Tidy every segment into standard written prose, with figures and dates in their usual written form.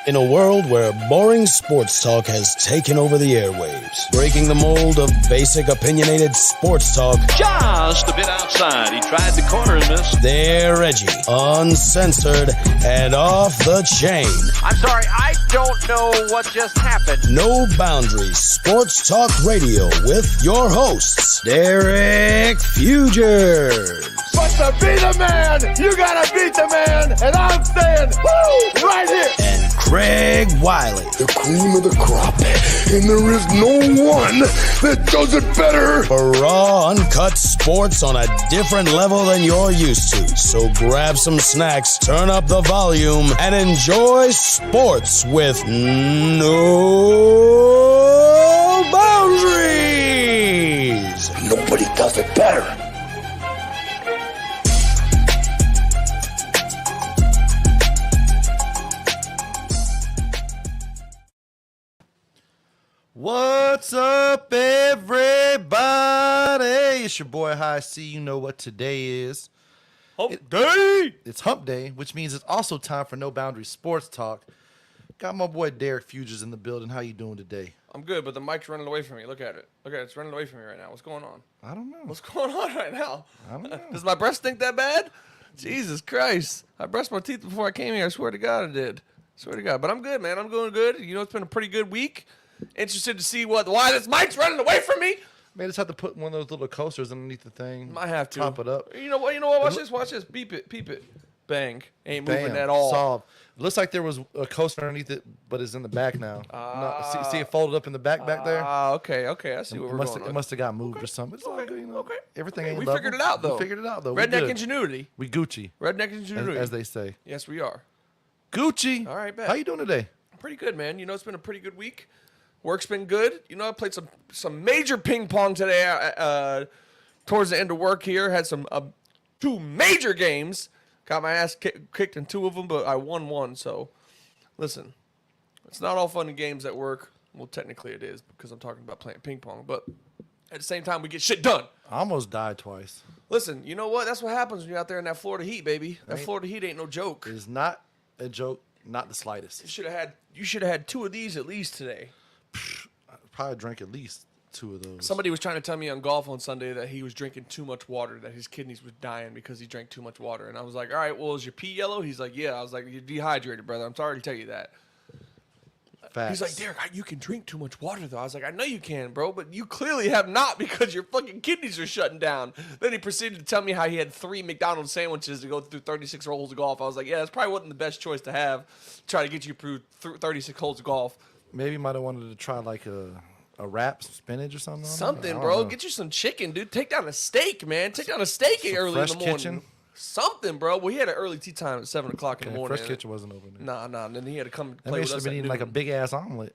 In a world where boring sports talk has taken over the airwaves, breaking the mold of basic opinionated sports talk just a bit outside. He tried the corner and missed. They're edgy, uncensored, and off the chain. I'm sorry, I don't know what just happened. No Boundaries Sports Talk Radio with your hosts, Derek Fugers. But to be the man, you gotta beat the man, and I'm saying, woo, right here. And Craig Wiley. The cream of the crop, and there is no one that does it better. For raw, uncut sports on a different level than you're used to. So grab some snacks, turn up the volume, and enjoy sports with no boundaries. Nobody does it better. What's up, everybody? It's your boy High Cee. You know what today is. Hump day. It's Hump Day, which means it's also time for No Boundaries Sports Talk. Got my boy Derek Fugers in the building. How you doing today? I'm good, but the mic's running away from me. Look at it. Look at it. It's running away from me right now. What's going on? I don't know. What's going on right now? I don't know. Does my breath stink that bad? Jesus Christ. I brushed my teeth before I came here. I swear to God I did. Swear to God. But I'm good, man. I'm going good. You know, it's been a pretty good week. Interested to see why this mic's running away from me. Man, just have to put one of those little coasters underneath the thing. Might have to. Top it up. You know what? Watch this. Watch this. Beep it. Peep it. Bang. Ain't moving Bam. at all. Solved. Looks like there was a coaster underneath it, but it's in the back now. See it folded up in the back there? Okay. I see what we're going on. It must have got moved or something. It's all good, you know. Okay. Everything Okay, ain't we level. figured it out, though. We figured it out, though. Redneck We good. ingenuity. We Gucci, Redneck ingenuity. as they say. Yes, we are. Gucci. All right, bet. How you doing today? Pretty good, man. You know, it's been a pretty good week. Work's been good. You know, I played some major ping pong today towards the end of work here. Had some two major games. Got my ass kicked in two of them, but I won one. So, listen, it's not all fun and games at work. Well, technically it is because I'm talking about playing ping pong. But at the same time, we get shit done. I almost died twice. Listen, you know what? That's what happens when you're out there in that Florida heat, baby. That Florida heat ain't no joke. It's not a joke, not the slightest. You should have had two of these at least today. I probably drank at least two of those. Somebody was trying to tell me on golf on Sunday that he was drinking too much water, that his kidneys was dying because he drank too much water. And I was like, all right, well, is your pee yellow? He's like, yeah. I was like, you're dehydrated, brother. I'm sorry to tell you that. Facts. He's like, Derek, you can drink too much water, though. I was like, I know you can, bro, but you clearly have not because your fucking kidneys are shutting down. Then he proceeded to tell me how he had 3 McDonald's sandwiches to go through 36 holes of golf. I was like, yeah, that's probably wasn't the best choice to have. Try to get you through 36 holes of golf. Maybe you might have wanted to try like a wrap, some spinach or something. Something, bro. Get you some chicken, dude. Take down a steak, man. Take down a steak early in the morning. Kitchen. Something, bro. Well, he had an early tea time at 7 o'clock in the morning. Fresh Kitchen wasn't open. Nah. And then he had to come That play man with should us have been at eating like a noon. big ass omelet.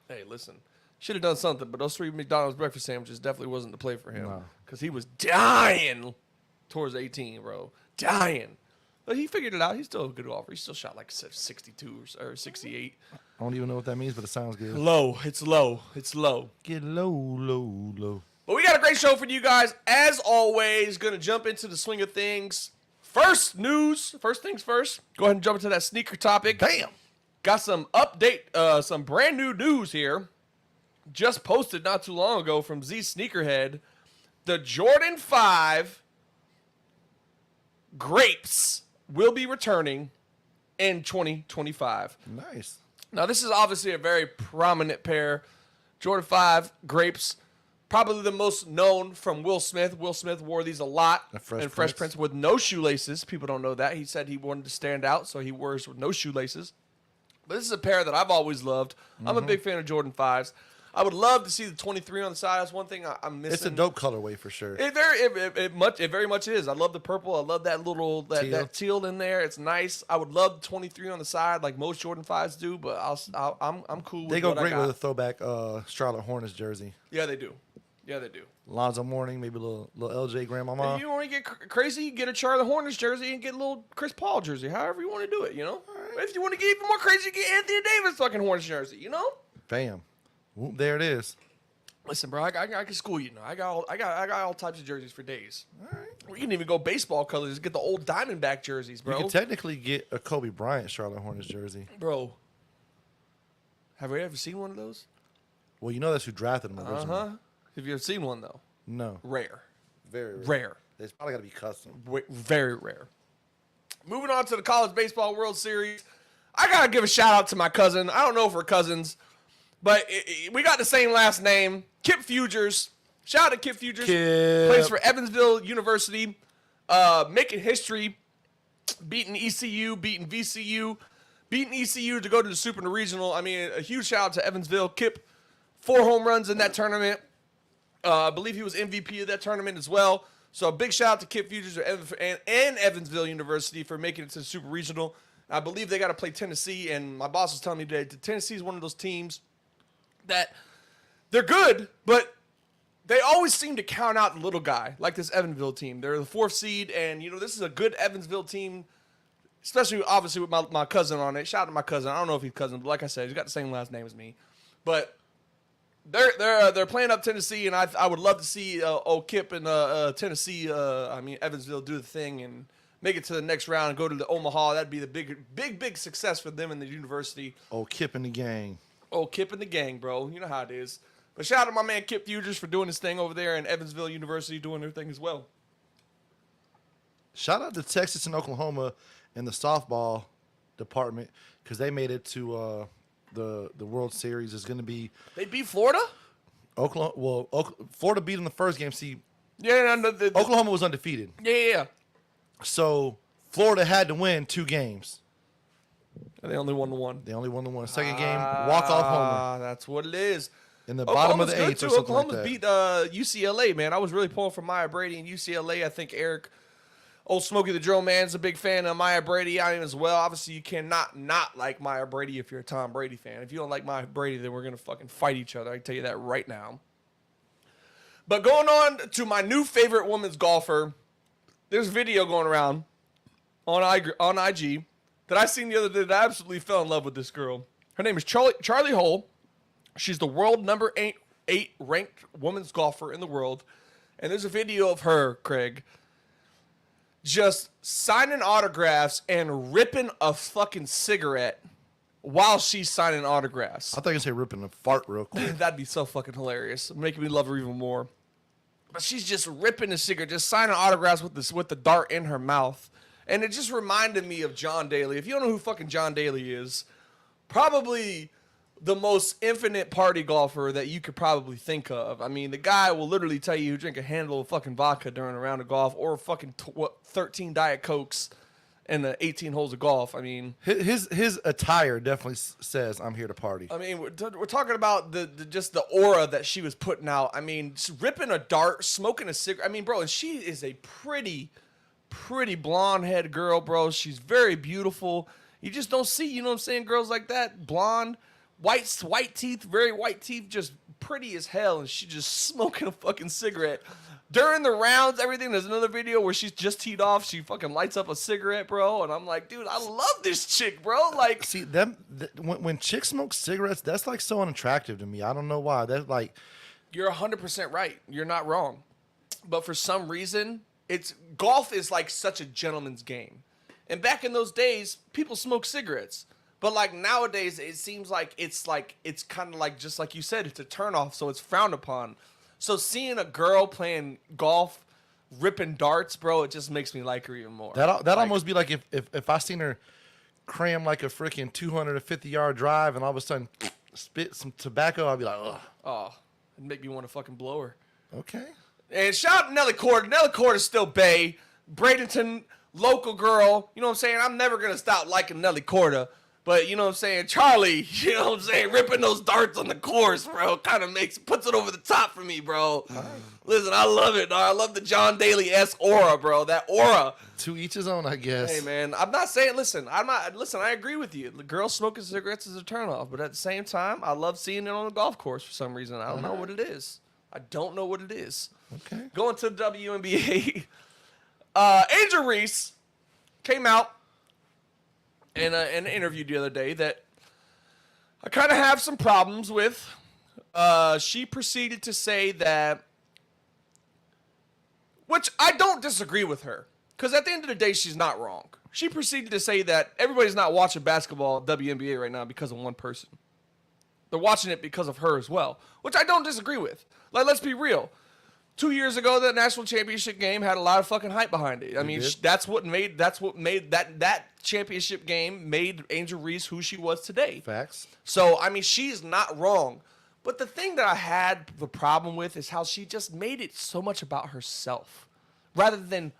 Hey, listen. Should have done something, but those 3 McDonald's breakfast sandwiches definitely wasn't the play for him. No. Because he was dying towards 18, bro. Dying. But he figured it out. He's still a good golfer. He still shot like 62 or 68. I don't even know what that means, but it sounds good. Low. It's low. Get low. But we got a great show for you guys. As always, going to jump into the swing of things. First things first. Go ahead and jump into that sneaker topic. Bam! Got some some brand new news here. Just posted not too long ago from Z Sneakerhead. The Jordan 5 Grapes will be returning in 2025. Nice. Now, this is obviously a very prominent pair. Jordan 5 Grapes, probably the most known from Will Smith. Will Smith wore these a lot in Fresh Prince with no shoelaces. People don't know that. He said he wanted to stand out, so he wears with no shoelaces. But this is a pair that I've always loved. I'm a big fan of Jordan 5s. I would love to see the 23 on the side. That's one thing I'm missing. It's a dope colorway for sure. It very much is. I love the purple. I love that little that teal in there. It's nice. I would love the 23 on the side like most Jordan 5s do, but I'm cool with They go what I great got. with a throwback Charlotte Hornets jersey. Yeah, they do. Lonzo Mourning, maybe a little LJ Grandmama. If you want to get crazy, get a Charlotte Hornets jersey and get a little Chris Paul jersey. However you want to do it, you know. Right. If you want to get even more crazy, get Anthony Davis fucking Hornets jersey, you know. Bam. Whoop, there it is. Listen, bro, I can school you now. I got all types of jerseys for days. All right. We can even go baseball colors. Get the old Diamondback jerseys, bro. You can technically get a Kobe Bryant Charlotte Hornets jersey. Bro, Have we ever seen one of those? Well, you know that's who drafted him originally. Uh-huh. Have you ever seen one, though? No. Rare. Very rare. Rare. It's probably got to be custom. Very rare. Moving on to the College Baseball World Series. I got to give a shout-out to my cousin. I don't know if we're cousins, but we got the same last name. Kip Fugers. Shout out to Kip Fugers. Plays for Evansville University. Making history. Beating ECU, beating VCU, beating ECU to go to the Super and the Regional. I mean, a huge shout out to Evansville. Kip, 4 home runs in that tournament. I believe he was MVP of that tournament as well. So a big shout out to Kip Fugers and Evansville University for making it to the Super Regional. I believe they got to play Tennessee, and my boss was telling me today that Tennessee is one of those teams that they're good, but they always seem to count out the little guy, like this Evansville team. They're the 4th seed, and, this is a good Evansville team, especially, obviously, with my cousin on it. Shout out to my cousin. I don't know if he's cousin, but like I said, he's got the same last name as me. But they're playing up Tennessee, and I would love to see old Kip and Evansville do the thing and make it to the next round and go to the Omaha. That'd be the big success for them in the university. Old Kip and the gang. Old Kip and the gang, bro. You know how it is. But shout out to my man Kip Fugers for doing his thing over there, and Evansville University doing their thing as well. Shout out to Texas and Oklahoma in the softball department because they made it to the World Series. Is going to be They beat Florida? Oklahoma. Well, Florida beat them the first game. See, Yeah, Oklahoma was undefeated, yeah. so Florida had to win 2 games. They only won the one. They only won the one. Second game, walk-off homer That's what it is. in the bottom of the 8th or something Oklahoma's like that. beat UCLA, man. I was really pulling for Maya Brady and UCLA. I think Eric, old Smokey the Drill Man's a big fan of Maya Brady. I am as well. Obviously, you cannot not like Maya Brady if you're a Tom Brady fan. If you don't like Maya Brady, then we're going to fucking fight each other. I can tell you that right now. But going on to my new favorite women's golfer, there's a video going around on IG that I seen the other day that I absolutely fell in love with this girl. Her name is Charlie Hole. She's the world number 8 ranked women's golfer in the world. And there's a video of her, Craig, just signing autographs and ripping a fucking cigarette while she's signing autographs. I thought you were going to say ripping a fart real quick. That'd be so fucking hilarious. Making me love her even more. But she's just ripping the cigarette, just signing autographs with the dart in her mouth. And it just reminded me of John Daly. If you don't know who fucking John Daly is, probably the most infinite party golfer that you could probably think of. I mean, the guy will literally tell you drink a handle of fucking vodka during a round of golf or fucking 13 Diet Cokes in the 18 holes of golf. I mean, his attire definitely says, I'm here to party. I mean, we're talking about just the aura that she was putting out. I mean, ripping a dart, smoking a cigarette. I mean, bro, and she is a pretty blonde-head girl, bro. She's very beautiful. You just don't see, you know what I'm saying, girls like that, blonde, white teeth, very white teeth, just pretty as hell, and she just smoking a fucking cigarette. During the rounds, everything, there's another video where she's just teed off, she fucking lights up a cigarette, bro, and I'm like, dude, I love this chick, bro. Like, see, when chicks smoke cigarettes, that's like so unattractive to me. I don't know why. That's like, you're 100% right. You're not wrong. But for some reason, golf is like such a gentleman's game. And back in those days, people smoked cigarettes. But like nowadays, it seems like it's kind of like, just like you said, it's a turnoff, so it's frowned upon. So seeing a girl playing golf, ripping darts, bro, it just makes me like her even more. That almost be like if I seen her cram like a freaking 250-yard drive and all of a sudden spit some tobacco, I'd be like, ugh. Oh, it'd make me want to fucking blow her. Okay. And shout out to Nelly Corder. Nelly Corder's still bae. Bradenton, local girl. You know what I'm saying? I'm never going to stop liking Nelly Corder. But, you know what I'm saying? Charlie, you know what I'm saying? Ripping those darts on the course, bro, kind of puts it over the top for me, bro. Right. Listen, I love it, dog. I love the John Daly-esque aura, bro. That aura. To each his own, I guess. Hey, man, I'm not saying, listen, I agree with you. The girl smoking cigarettes is a turnoff. But at the same time, I love seeing it on the golf course for some reason. I don't know what it is. I don't know what it is. Okay. Going to the WNBA. Angel Reese came out in an interview the other day that I kind of have some problems with. She proceeded to say that, which I don't disagree with her, because at the end of the day, she's not wrong. She proceeded to say that everybody's not watching basketball WNBA right now because of one person. They're watching it because of her as well, which I don't disagree with. Like, let's be real. 2 years ago, the national championship game had a lot of fucking hype behind it. I mean, that's what made that championship game made Angel Reese who she was today. Facts. So, I mean, she's not wrong. But the thing that I had the problem with is how she just made it so much about herself rather than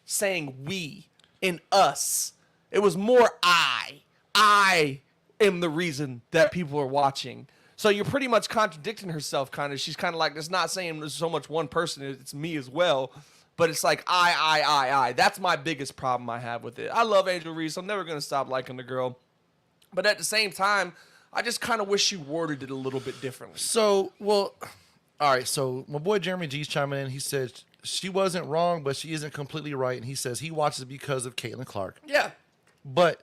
saying we and us. It was more I am the reason that people are watching. So you're pretty much contradicting herself, kind of. She's kind of like, it's not saying there's so much one person, it's me as well. But it's like, I. That's my biggest problem I have with it. I love Angel Reese. I'm never going to stop liking the girl. But at the same time, I just kind of wish she worded it a little bit differently. So, well, all right. So my boy Jeremy G's chiming in. He said she wasn't wrong, but she isn't completely right. And he says he watches because of Caitlin Clark. Yeah. But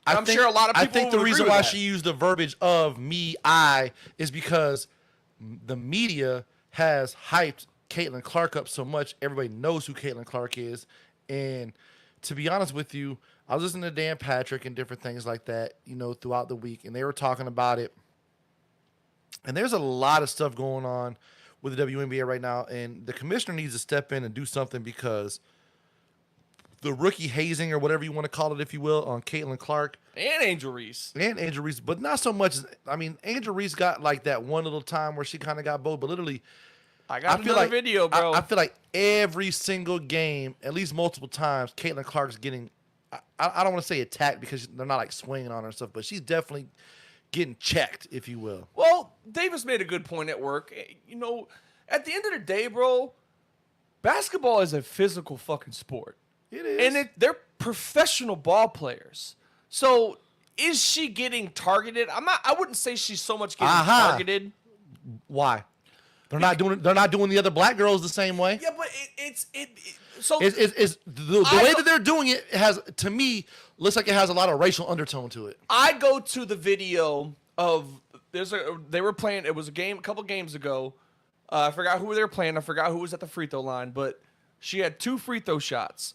I'm sure a lot of people I think the would reason agree why with that. she used the verbiage of me, I, is because the media has hyped Caitlin Clark up so much. Everybody knows who Caitlin Clark is. And to be honest with you, I was listening to Dan Patrick and different things like that, throughout the week. And they were talking about it. And there's a lot of stuff going on with the WNBA right now. And the commissioner needs to step in and do something because the rookie hazing or whatever you want to call it, if you will, on Caitlin Clark. And Angel Reese. But not so much. I mean, Angel Reese got like that one little time where she kind of got bold, but literally, I got another video, bro. I feel like every single game, at least multiple times, Caitlin Clark's getting, I don't want to say attacked because they're not like swinging on her and stuff, but she's definitely getting checked, if you will. Well, Davis made a good point at work. At the end of the day, bro, basketball is a physical fucking sport. It is. And they're professional ball players. So is she getting targeted? I wouldn't say she's so much getting targeted. Why? They're not doing the other black girls the same way. Yeah, but the way that they're doing it has, to me, looks like it has a lot of racial undertone to it. I go to the video of they were playing. It was a couple games ago. I forgot who they were playing. I forgot who was at the free throw line, but she had 2 free throw shots.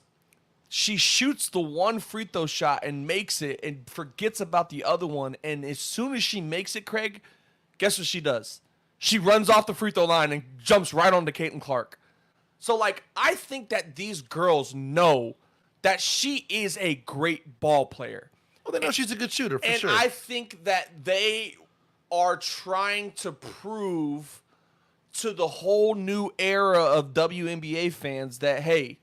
She shoots the one free throw shot and makes it and forgets about the other one. And as soon as she makes it, Craig, guess what she does? She runs off the free throw line and jumps right onto Caitlin Clark. So, I think that these girls know that she is a great ball player. Well, they know she's a good shooter, for sure. And I think that they are trying to prove to the whole new era of WNBA fans that, hey,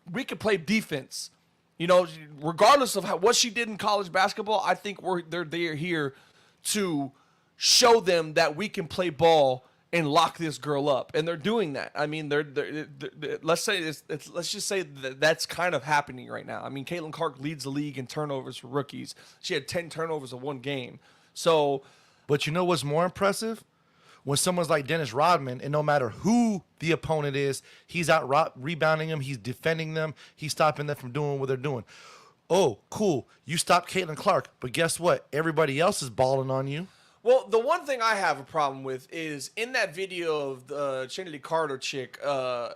we can play defense. Regardless of what she did in college basketball, I think they're here to show them that we can play ball and lock this girl up, and they're doing that. I mean, let's just say that's kind of happening right now. I mean, Caitlin Clark leads the league in turnovers for rookies. She had 10 turnovers in one game. So, but you know what's more impressive? When someone's like Dennis Rodman, and no matter who the opponent is, he's out rebounding them, he's defending them, he's stopping them from doing what they're doing. Oh, cool. You stopped Caitlin Clark, but guess what? Everybody else is balling on you. Well, the one thing I have a problem with is in that video of the Trinity Carter chick, who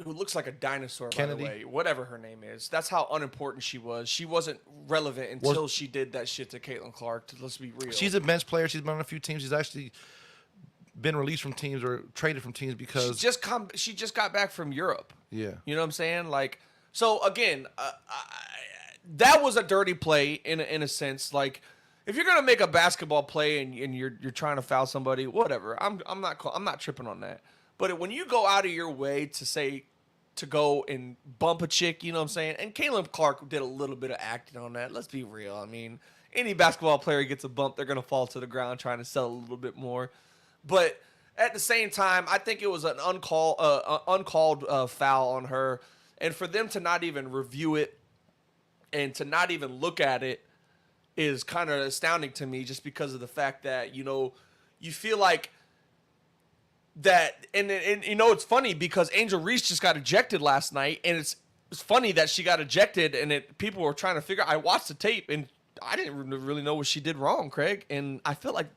looks like a dinosaur, Kennedy. by the way, whatever her name is. That's how unimportant she was. She wasn't relevant until she did that shit to Caitlin Clark. Let's be real. She's a bench player. She's been on a few teams. She's actually been released from teams or traded from teams because she just got back from Europe. Yeah. You know what I'm saying? So again, that was a dirty play in a sense. If you're gonna make a basketball play and you're trying to foul somebody, whatever. I'm not tripping on that. But when you go out of your way to go and bump a chick, you know what I'm saying? And Caitlin Clark did a little bit of acting on that. Let's be real. I mean, any basketball player gets a bump, they're gonna fall to the ground trying to sell a little bit more. But at the same time, I think it was an uncalled foul on her, and for them to not even review it and to not even look at it is kind of astounding to me, just because of the fact that you feel like that, and it's funny because Angel Reese just got ejected last night, and it's funny that she got ejected, and people were trying to figure. I watched the tape, and I didn't really know what she did wrong, Craig, and I feel like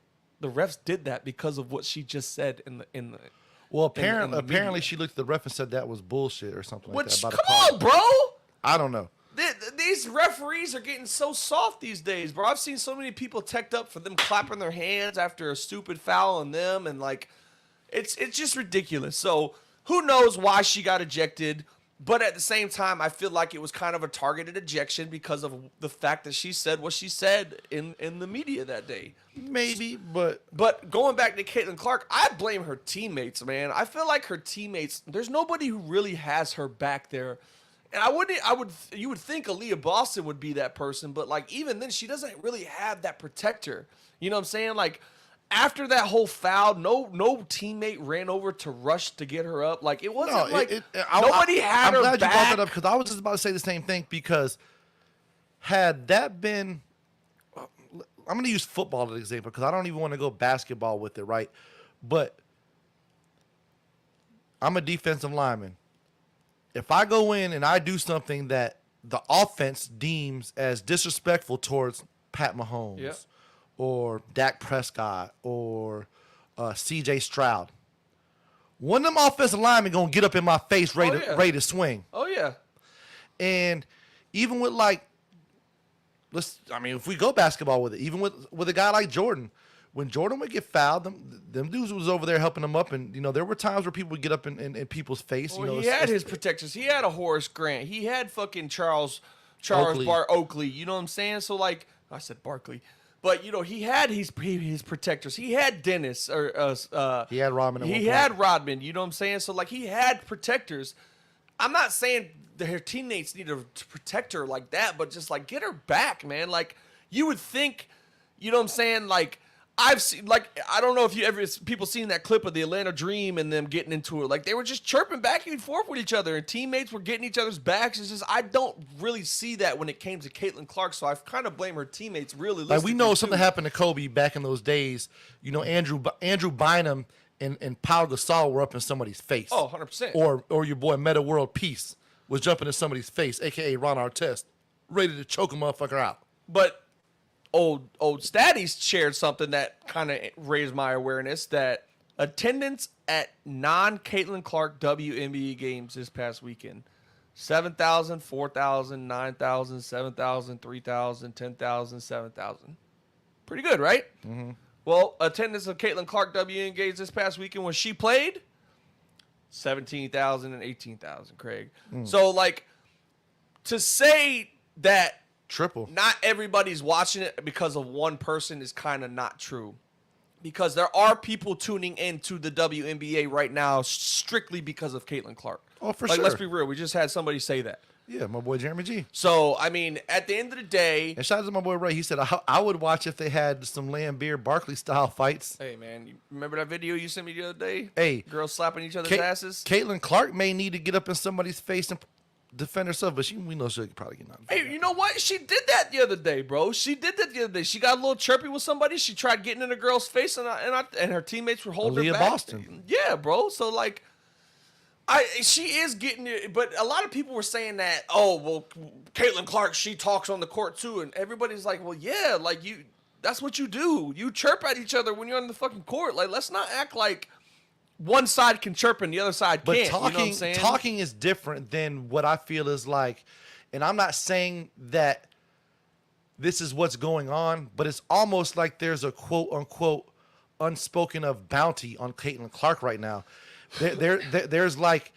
the refs did that because of what she just said in the. Well, apparently she looked at the ref and said that was bullshit or something like that. Come on, bro. I don't know. These referees are getting so soft these days, bro. I've seen so many people teched up for them clapping their hands after a stupid foul on them, and like, it's just ridiculous. So who knows why she got ejected? But at the same time, I feel like it was kind of a targeted ejection because of the fact that she said what she said in the media that day. Maybe, but going back to Caitlin Clark, I blame her teammates, man. I feel like her teammates, there's nobody who really has her back there. And you would think Aaliyah Boston would be that person, but like even then, she doesn't really have that protector. You know what I'm saying? Like after that whole foul, no teammate ran over to rush to get her up. Like it wasn't nobody had her back. I'm glad you brought that up because I was just about to say the same thing. Because had that been, I'm going to use football as an example because I don't even want to go basketball with it, right? But I'm a defensive lineman. If I go in and I do something that the offense deems as disrespectful towards Pat Mahomes or Dak Prescott or C.J. Stroud, one of them offensive linemen going to get up in my face ready to swing. Oh, yeah. And even with like, if we go basketball with it, even with a guy like Jordan, when Jordan would get fouled, them dudes was over there helping him up, and there were times where people would get up in people's face. Well, he had his protectors. He had a Horace Grant. He had fucking Charles Oakley. You know what I'm saying? So like I said Barkley, but he had his protectors. He had Dennis he had Rodman. He had Rodman. You know what I'm saying? So like he had protectors. I'm not saying that her teammates need to protect her like that, but just like get her back, man. Like you would think, you know what I'm saying? Like I've seen, like, I don't know if people seen that clip of the Atlanta Dream and them getting into it. Like they were just chirping back and forth with each other, and teammates were getting each other's backs. It's just I don't really see that when it came to Caitlin Clark, so I kind of blame her teammates really. Like we know something happened to Kobe back in those days. Andrew Bynum and Pau Gasol were up in somebody's face. Oh, 100%. Or your boy Meta World Peace was jumping in somebody's face, a.k.a. Ron Artest, ready to choke a motherfucker out. But old Statties shared something that kind of raised my awareness that attendance at non-Caitlin Clark WNBA games this past weekend, 7,000, 4,000, 9,000, 7,000, 3,000, 10,000, 7,000. Pretty good, right? Mm-hmm. Well, attendance of Caitlin Clark WNBA games this past weekend when she played, 17,000 and 18,000, Craig. So, like, to say that triple, not everybody's watching it because of one person is kind of not true. Because there are people tuning into the WNBA right now strictly because of Caitlin Clark. Oh, for sure. Let's be real. We just had somebody say that. Yeah, my boy Jeremy G. So, I mean, at the end of the day... And shout out to my boy Ray. He said, I would watch if they had some Lambeer Barkley-style fights. Hey, man, you remember that video you sent me the other day? Hey. Girls slapping each other's asses? Caitlin Clark may need to get up in somebody's face and defend herself, but we know she'll probably get knocked. Hey, you know what? She did that the other day, bro. She did that the other day. She got a little chirpy with somebody. She tried getting in a girl's face, and her teammates were holding her back. Boston. Yeah, bro. So, like... she is getting it, but a lot of people were saying that, oh, well, Caitlin Clark, she talks on the court too, and everybody's like, well, yeah, like that's what you do. You chirp at each other when you're on the fucking court. Like, let's not act like one side can chirp and the other side can't. But you know what I'm saying? Talking is different than what I feel is like, and I'm not saying that this is what's going on, but it's almost like there's a quote unquote unspoken of bounty on Caitlin Clark right now. There's like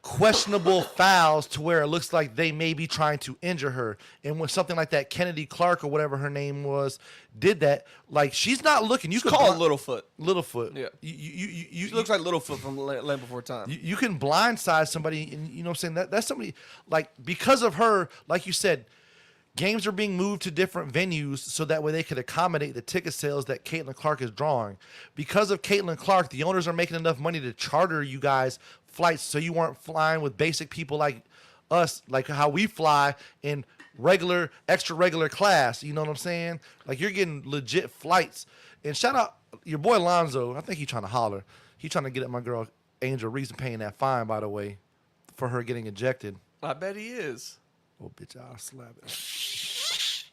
questionable fouls to where it looks like they may be trying to injure her. And when something like that, Kennedy Clark or whatever her name was, did that, like she's not looking. You could call it Littlefoot. Littlefoot. Yeah. She looks like Littlefoot from Land Before Time. You can blindside somebody, and you know what I'm saying? That's somebody, like, because of her, like you said, games are being moved to different venues so that way they could accommodate the ticket sales that Caitlin Clark is drawing. Because of Caitlin Clark, the owners are making enough money to charter you guys flights so you weren't flying with basic people like us, like how we fly in regular, extra regular class. You know what I'm saying? Like you're getting legit flights. And shout out your boy Lonzo. I think he's trying to holler. He's trying to get at my girl Angel Reese paying that fine, by the way, for her getting ejected. I bet he is. Oh, bitch, I'll slap it.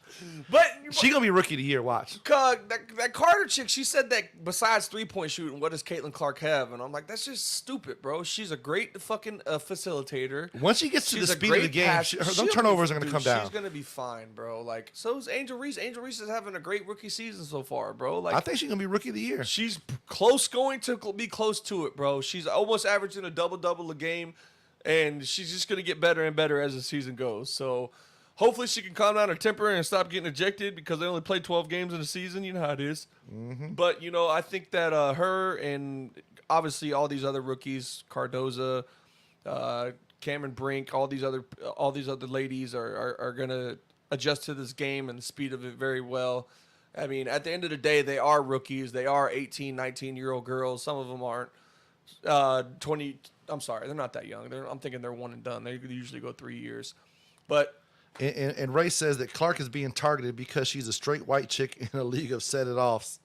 But She gonna be rookie of the year. Watch. that Carter chick, she said that besides 3-point shooting, what does Caitlin Clark have? And I'm like, that's just stupid, bro. She's a great fucking facilitator. Once she gets to the speed of the game, her turnovers are gonna come down. She's gonna be fine, bro. Like, so is Angel Reese. Angel Reese is having a great rookie season so far, bro. Like, I think she's gonna be rookie of the year. she's going to be close to it, bro. She's almost averaging a double a game, and she's just gonna get better and better as the season goes. So hopefully she can calm down her temper and stop getting ejected because they only play 12 games in a season. You know how it is. Mm-hmm. But, I think that her and obviously all these other rookies, Cardoza, Cameron Brink, all these other ladies are going to adjust to this game and the speed of it very well. I mean, at the end of the day, they are rookies. They are 18, 19-year-old girls. Some of them aren't 20. I'm sorry, they're not that young. I'm thinking they're one and done. They usually go 3 years. But And Ray says that Clark is being targeted because she's a straight white chick in a league of set-it-offs.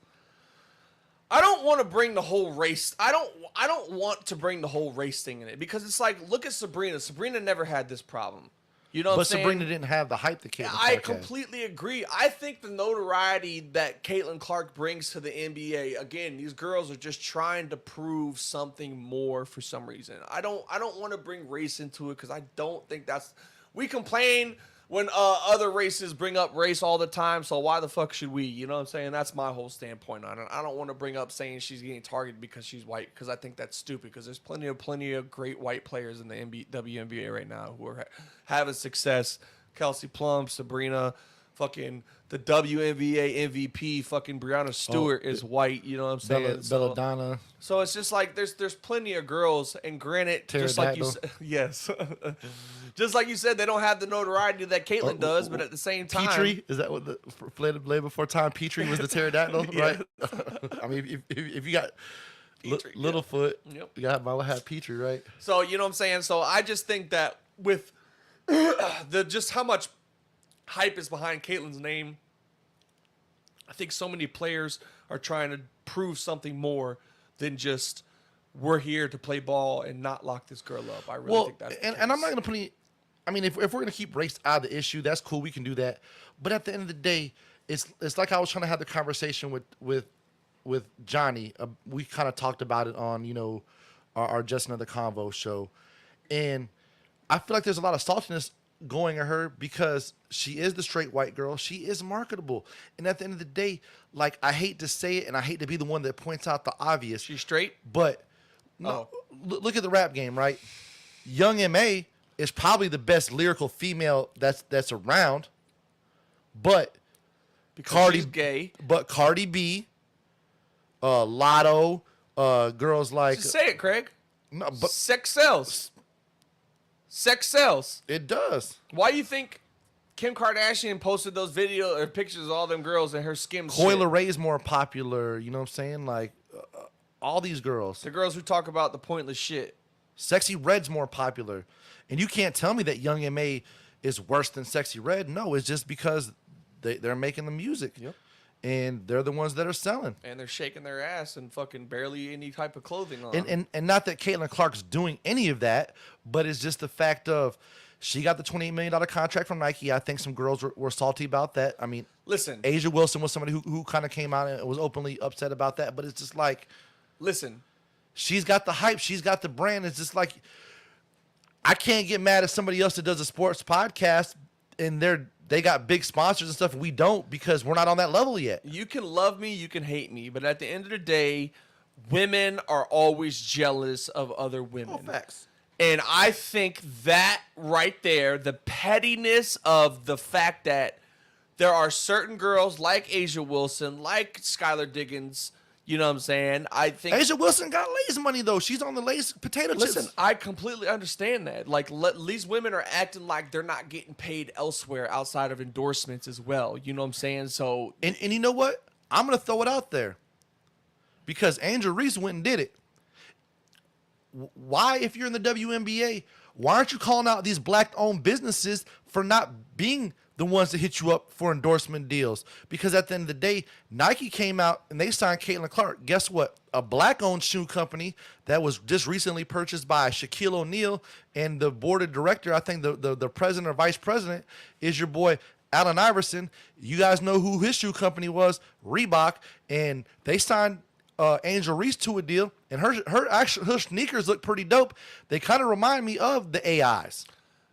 I don't want to bring the whole race. I don't want to bring the whole race thing in it because it's like, look at Sabrina. Sabrina never had this problem. You know what I'm saying? But Sabrina didn't have the hype that Caitlin Clark I had. completely agree. I think the notoriety that Caitlin Clark brings to the NBA, again, these girls are just trying to prove something more for some reason. I don't want to bring race into it because I don't think that's. We complain when other races bring up race all the time, so why the fuck should we? You know what I'm saying? That's my whole standpoint on it. I don't want to bring up saying she's getting targeted because she's white, because I think that's stupid, because there's plenty of great white players in the WNBA right now who are having success. Kelsey Plum, Sabrina, fucking the WNBA MVP, fucking Breonna Stewart is white, you know what I'm saying? Belladonna. So it's just like there's plenty of girls, and granted, just like you said, yes, just like you said, they don't have the notoriety that Caitlyn does, but at the same time, Petrie, is that what the play before time? Petrie was the pterodactyl, right? I mean, if you got Petrie, Littlefoot, Yep. you got might have Petrie, right? So you know what I'm saying. So I just think that with just how much hype is behind Caitlyn's name, I think so many players are trying to prove something more than just we're here to play ball and not lock this girl up. I really think that's the case. And I'm not going to put any. I mean, if we're going to keep race out of the issue, that's cool. We can do that. But at the end of the day, it's like I was trying to have the conversation with Johnny. We kind of talked about it on our Just Another Convo show, and I feel like there's a lot of saltiness going at her because she is the straight white girl. She is marketable. And at the end of the day, like, I hate to say it and I hate to be the one that points out the obvious. She's straight? But no, look at the rap game, right? Young M.A. is probably the best lyrical female that's around. But Because she's gay. But Cardi B, Lotto, girls like... Just say it, Craig. No, but Sex sells. Sex sells. it does. Why do you think Kim Kardashian posted those video or pictures of all them girls and her skim Coyle shit? Ray is more popular, you know what I'm saying? Like, all these girls. The girls who talk about the pointless shit. Sexy Red's more popular. And you can't tell me that Young M.A. is worse than Sexy Red. No, it's just because they're making the music. Yep. And they're the ones that are selling. And they're shaking their ass and fucking barely any type of clothing on. And not that Caitlin Clark's doing any of that, but it's just the fact of she got the $28 million contract from Nike. I think some girls were salty about that. I mean, Listen. Asia Wilson was somebody who kind of came out and was openly upset about that. But it's just like, Listen. she's got the hype. She's got the brand. It's just like, I can't get mad at somebody else that does a sports podcast and they got big sponsors and stuff. And we don't, because we're not on that level yet. You can love me, you can hate me, but at the end of the day, women are always jealous of other women. Oh, facts. And I think that right there, the pettiness of the fact that there are certain girls like Asia Wilson, like Skylar Diggins, you know what I'm saying? I think Asia Wilson got Lay's money, though. She's on the Lay's potato chips. Listen, I completely understand that. Like, these women are acting like they're not getting paid elsewhere outside of endorsements as well. You know what I'm saying? So, And you know what? I'm going to throw it out there. Because Angel Reese went and did it. Why, if you're in the WNBA, why aren't you calling out these black-owned businesses for not being the ones that hit you up for endorsement deals? Because at the end of the day, Nike came out and they signed Caitlin Clark. Guess what? A black-owned shoe company that was just recently purchased by Shaquille O'Neal, and the board of director, I think the president or vice president, is your boy Allen Iverson, you guys know who his shoe company was, Reebok, and they signed Angel Reese to a deal, and her sneakers look pretty dope. They kind of remind me of the AIs.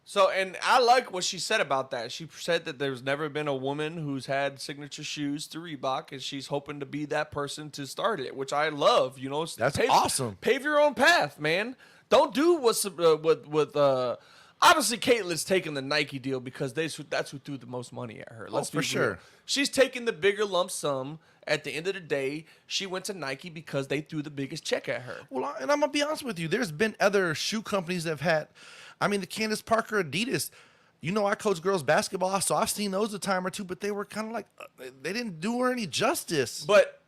So, and I like what she said about that. She said that there's never been a woman who's had signature shoes through Reebok, and she's hoping to be that person to start it, which I love. You know, That's awesome. Pave your own path, man. Don't do what's with obviously Caitlin's taking the Nike deal because that's who threw the most money at her. Let's be for sure. real. She's taking the bigger lump sum. At the end of the day, she went to Nike because they threw the biggest check at her. Well, and I'm going to be honest with you. There's been other shoe companies that have had, I mean, the Candace Parker Adidas. You know, I coach girls basketball, so I've seen those a time or two, but they were kind of like, they didn't do her any justice. But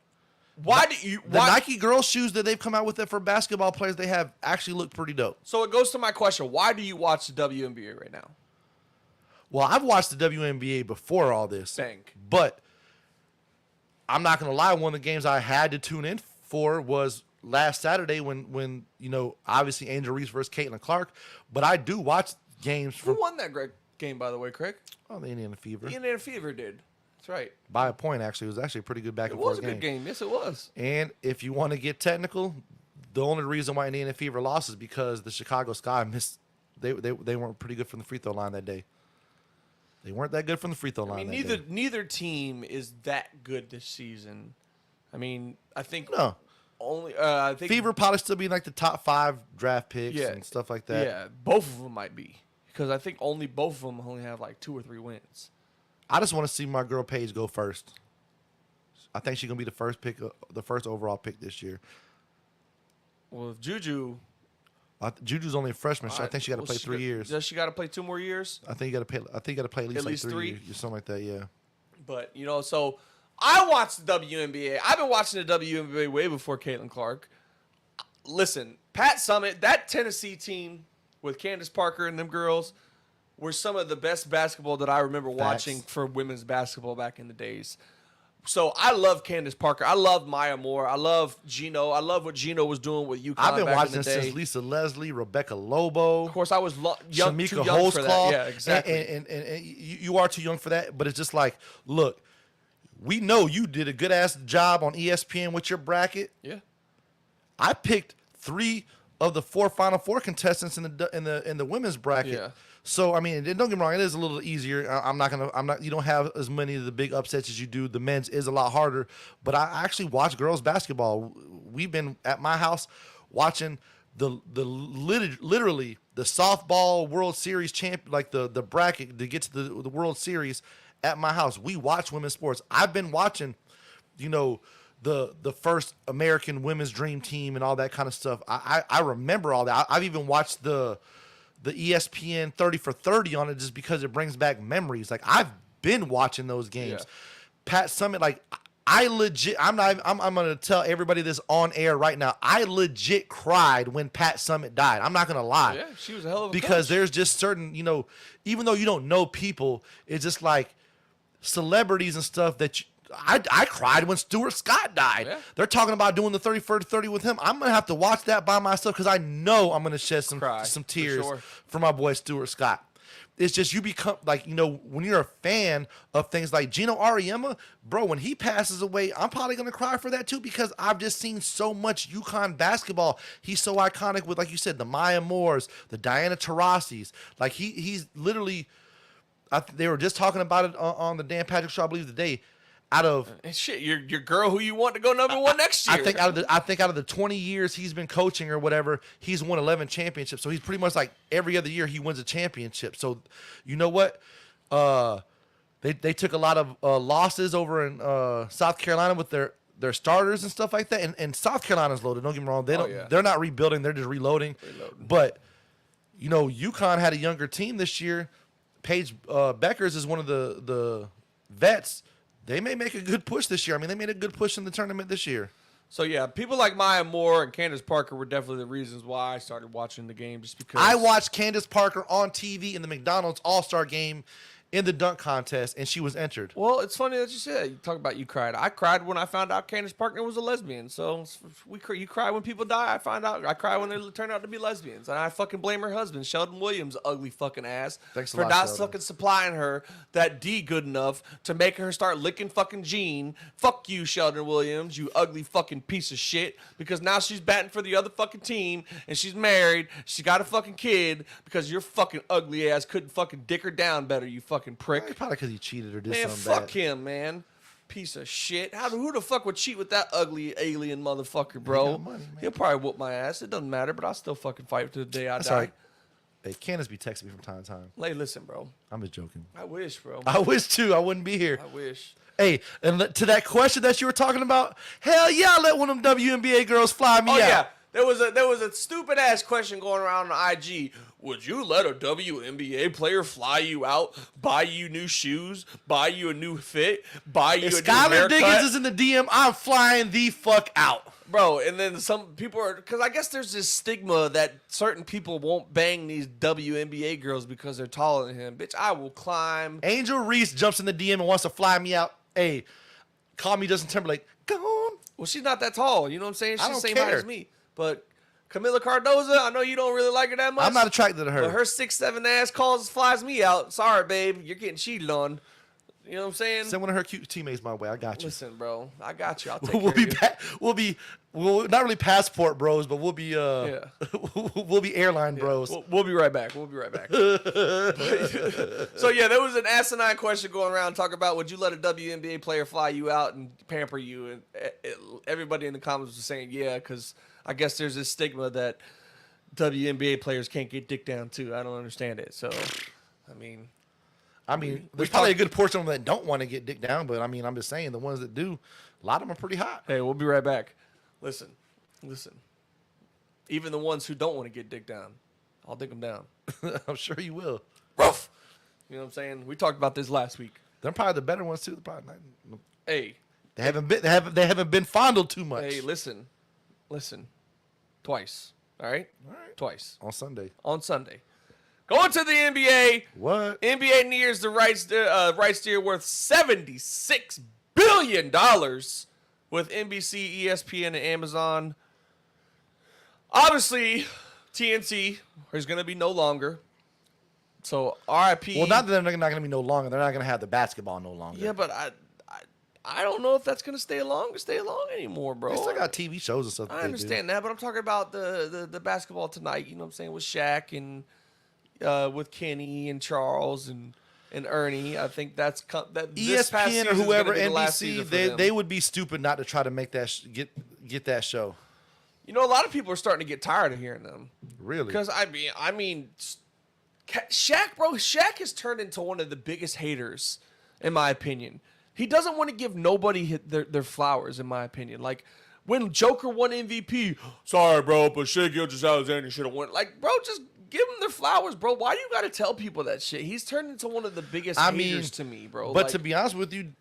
why do you... The Nike girl shoes that they've come out with for basketball players, they have actually looked pretty dope. So it goes to my question. Why do you watch the WNBA right now? Well, I've watched the WNBA before all this. Bang. But I'm not going to lie, one of the games I had to tune in for was last Saturday when you know, obviously Angel Reese versus Caitlin Clark. But I do watch games from... Who won that great game, by the way, Craig? Oh, the Indiana Fever. The Indiana Fever did. That's right. By a point, actually. It was actually a pretty good back and forth game. It was a good game. Yes, it was. And if you want to get technical, the only reason why Indiana Fever lost is because the Chicago Sky missed... They weren't pretty good from the free throw line that day. They weren't that good from the free throw line. I mean, neither team is that good this season. I mean, I think I think Fever probably still be like the top 5 draft picks and stuff like that. Yeah, both of them might be because I think both of them only have like 2 or 3 wins. I just want to see my girl Paige go first. I think she's gonna be the first pick, the first overall pick this year. Well, if Juju's only a freshman. I think she got to play 3 years. Does she got to play 2 more years? I think you got to play. I think you got to play at least 3 years, something like that. Yeah. But you know, so I watched the WNBA. I've been watching the WNBA way before Caitlin Clark. Listen, Pat Summitt, that Tennessee team with Candace Parker and them girls were some of the best basketball that I remember watching for women's basketball back in the days. So I love Candace Parker. I love Maya Moore. I love Gino. I love what Gino was doing with UConn. I've been back watching in the day. since Lisa Leslie, Rebecca Lobo. Of course, I was young, Shamika too young for that. Holtzclaw. Yeah, exactly. And you are too young for that. But it's just like, look, we know you did a good ass job on ESPN with your bracket. Yeah. I picked 3 of the 4 Final Four contestants in the women's bracket. Yeah. So I mean, don't get me wrong, it is a little easier. You don't have as many of the big upsets as you do. The men's is a lot harder, but I actually watch girls basketball. We've been at my house watching literally the softball World Series champ, like the bracket to get to the World Series at my house. We watch women's sports. I've been watching, you know, the first American women's dream team and all that kind of stuff. I remember all that. I've even watched the ESPN 30 for 30 on it just because it brings back memories. Like I've been watching those games. Yeah. Pat Summitt, like I'm gonna tell everybody this on air right now. I legit cried when Pat Summitt died. I'm not gonna lie. Yeah, she was a hell of a because coach. There's just certain, you know, even though you don't know people, it's just like celebrities and stuff that I cried when Stuart Scott died. Yeah. They're talking about doing the 30 for 30 with him. I'm going to have to watch that by myself because I know I'm going to shed some tears for my boy Stuart Scott. It's just you become, like, you know, when you're a fan of things like Gino Auriemma, bro, when he passes away, I'm probably going to cry for that too because I've just seen so much UConn basketball. He's so iconic with, like you said, the Maya Moores, the Diana Taurasi's. Like, he's literally, they were just talking about it on the Dan Patrick Show, I believe, today. Out of shit, your girl who you want to go number 1 next year. I think out of the 20 years he's been coaching or whatever, he's won 11 championships. So he's pretty much like every other year he wins a championship. So you know what? They took a lot of losses over in South Carolina with their starters and stuff like that. And South Carolina's loaded. Don't get me wrong. They're not rebuilding. They're just reloading. But you know, UConn had a younger team this year. Paige Beckers is one of the vets. They may make a good push this year. I mean, they made a good push in the tournament this year. So, yeah, people like Maya Moore and Candace Parker were definitely the reasons why I started watching the game, just because. I watched Candace Parker on TV in the McDonald's All-Star game in the dunk contest, and she was entered. Well, it's funny that you said. You talk about you cried. I cried when I found out Candace Parker was a lesbian. So you cry when people die. I cry when they turn out to be lesbians. And I fucking blame her husband, Sheldon Williams, ugly fucking ass, Thanks a for lot, not Sheldon. fucking supplying her that D good enough to make her start licking fucking Jean. Fuck you, Sheldon Williams, you ugly fucking piece of shit. Because now she's batting for the other fucking team, and she's married. She got a fucking kid because your fucking ugly ass couldn't fucking dick her down better, you fucking prick. Probably because he cheated or did Man, something fuck bad. him, man. Piece of shit. Who the fuck would cheat with that ugly alien motherfucker, bro? He got money, man. He'll probably whoop my ass. It doesn't matter, but I'll still fucking fight to the day I That's die. all right. Hey, Candace be texting me from time to time. Hey, listen, bro. I'm just joking. I wish, bro. I wish too. I wouldn't be here. I wish. Hey, and to that question that you were talking about, hell yeah, I let one of them WNBA girls fly me Oh out. yeah. There was a stupid ass question going around on IG. Would you let a WNBA player fly you out, buy you new shoes, buy you a new fit, buy you If a new Skylar haircut? Diggins is in the DM, I'm flying the fuck out. Bro, and then some people are, because I guess there's this stigma that certain people won't bang these WNBA girls because they're taller than him. Bitch, I will climb. Angel Reese jumps in the DM and wants to fly me out. Hey, call me Justin Timberlake. Go on. Well, she's not that tall. You know what I'm saying? She's I the don't same height care. as me. But Camila Cardoza, I know you don't really like her that much. I'm not attracted to her. But her 6'7" ass flies me out. Sorry, babe. You're getting cheated on. You know what I'm saying? Send one of her cute teammates my way. I got you. Listen, bro. I got you. I'll take We'll care be of you. we'll not really passport bros, but we'll be we'll be airline bros. We'll be right back. So yeah, there was an asinine question going around talking about would you let a WNBA player fly you out and pamper you, and everybody in the comments was saying yeah, because I guess there's this stigma that WNBA players can't get dick down too. I don't understand it. So, I mean, there's probably a good portion of them that don't want to get dick down, but I mean, I'm just saying the ones that do, a lot of them are pretty hot. hey, we'll be right back. Listen. Even the ones who don't want to get dick down, I'll dick them down. I'm sure you will. Rough. You know what I'm saying? We talked about this last week. They're probably the better ones too. They're probably not, Hey, they haven't been fondled too much. hey, listen. Twice. All right? Twice. On Sunday. On Sunday. Going to the NBA. What? NBA nears the rights deal worth $76 billion with NBC, ESPN, and Amazon. Obviously, TNT is going to be no longer. So, RIP. Well, not that they're not going to be no longer. They're not going to have the basketball no longer. Yeah, but I don't know if that's going to stay along anymore, bro. They still got TV shows and stuff. I understand that, but I'm talking about the basketball tonight. You know what I'm saying, with Shaq and with Kenny and Charles and Ernie. I think that's that. This past ESPN or season's whoever, gonna be the last season NBC, for them. they would be stupid not to try to make that get that show. You know, a lot of people are starting to get tired of hearing them. Really? Because I mean, Shaq, bro, Shaq has turned into one of the biggest haters, in my opinion. He doesn't want to give nobody their flowers, in my opinion. Like, when Joker won MVP, sorry, bro, but Shai Gilgeous-Alexander should have won. Like, bro, just give him their flowers, bro. Why do you got to tell people that shit? He's turned into one of the biggest haters to me, bro. But like, to be honest with you,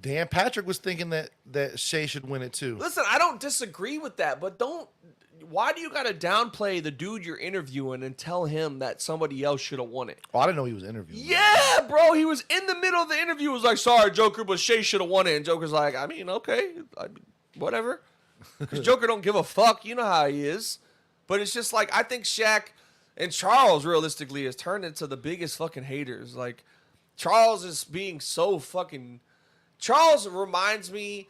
Dan Patrick was thinking that Shai should win it too. listen, I don't disagree with that, but why do you got to downplay the dude you're interviewing and tell him that somebody else should have won it? Oh, I didn't know he was interviewing. Yeah, bro. He was in the middle of the interview. Was like, sorry, Joker, but Shai should have won it. And Joker's like, I mean, okay, whatever. Because Joker don't give a fuck. You know how he is. But it's just like, I think Shaq and Charles, realistically, has turned into the biggest fucking haters. Like, Charles is being so fucking... Charles reminds me